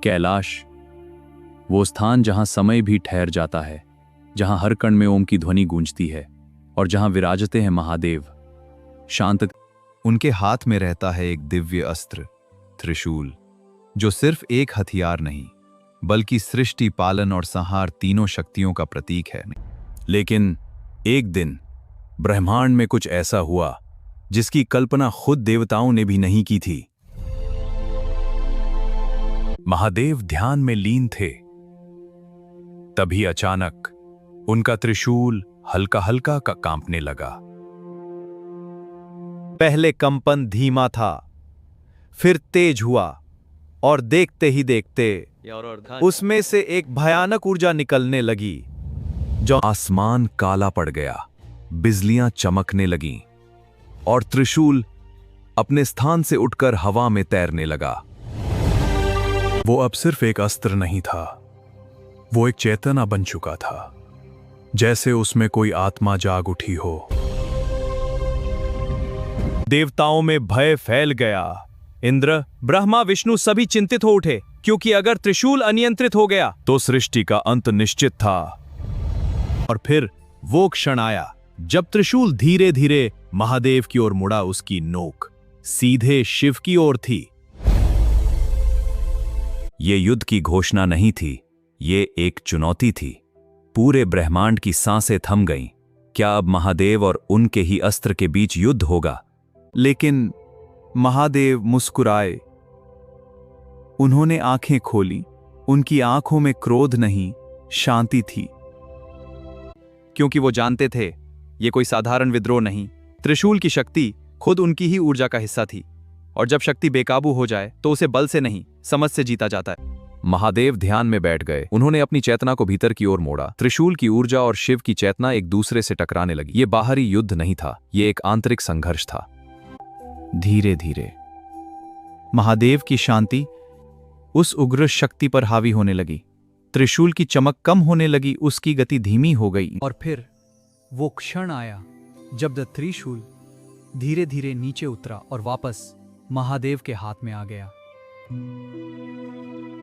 कैलाश, वो स्थान जहां समय भी ठहर जाता है, जहां हर कण में ओम की ध्वनि गूंजती है और जहां विराजते हैं महादेव शांत। उनके हाथ में रहता है एक दिव्य अस्त्र, त्रिशूल, जो सिर्फ एक हथियार नहीं बल्कि सृष्टि, पालन और संहार तीनों शक्तियों का प्रतीक है। लेकिन एक दिन ब्रह्मांड में कुछ ऐसा हुआ जिसकी कल्पना खुद देवताओं ने भी नहीं की थी। महादेव ध्यान में लीन थे। तभी अचानक उनका त्रिशूल हल्का हल्का कांपने लगा। पहले कंपन धीमा था, फिर तेज हुआ और देखते ही देखते उसमें से एक भयानक ऊर्जा निकलने लगी। जो आसमान काला पड़ गया, बिजलियां चमकने लगीं और त्रिशूल अपने स्थान से उठकर हवा में तैरने लगा। वो अब सिर्फ एक अस्त्र नहीं था, वो एक चेतना बन चुका था, जैसे उसमें कोई आत्मा जाग उठी हो। देवताओं में भय फैल गया। इंद्र, ब्रह्मा, विष्णु सभी चिंतित हो उठे, क्योंकि अगर त्रिशूल अनियंत्रित हो गया तो सृष्टि का अंत निश्चित था। और फिर वो क्षण आया जब त्रिशूल धीरे धीरे महादेव की ओर मुड़ा। उसकी नोक सीधे शिव की ओर थी। ये युद्ध की घोषणा नहीं थी, ये एक चुनौती थी। पूरे ब्रह्मांड की सांसें थम गईं। क्या अब महादेव और उनके ही अस्त्र के बीच युद्ध होगा? लेकिन महादेव मुस्कुराए। उन्होंने आंखें खोली। उनकी आंखों में क्रोध नहीं, शांति थी, क्योंकि वो जानते थे ये कोई साधारण विद्रोह नहीं। त्रिशूल की शक्ति खुद उनकी ही ऊर्जा का हिस्सा थी, और जब शक्ति बेकाबू हो जाए तो उसे बल से नहीं, समझ से जीता जाता है। महादेव ध्यान में बैठ गए। उन्होंने अपनी चेतना को भीतर की ओर मोड़ा। त्रिशूल की ऊर्जा और शिव की चेतना एक दूसरे से टकराने लगी। ये बाहरी युद्ध नहीं था, ये एक आंतरिक संघर्ष था। धीरे धीरे महादेव की शांति उस उग्र शक्ति पर हावी होने लगी। त्रिशूल की चमक कम होने लगी, उसकी गति धीमी हो गई। और फिर वो क्षण आया जब द त्रिशूल धीरे धीरे नीचे उतरा और वापस महादेव के हाथ में आ गया।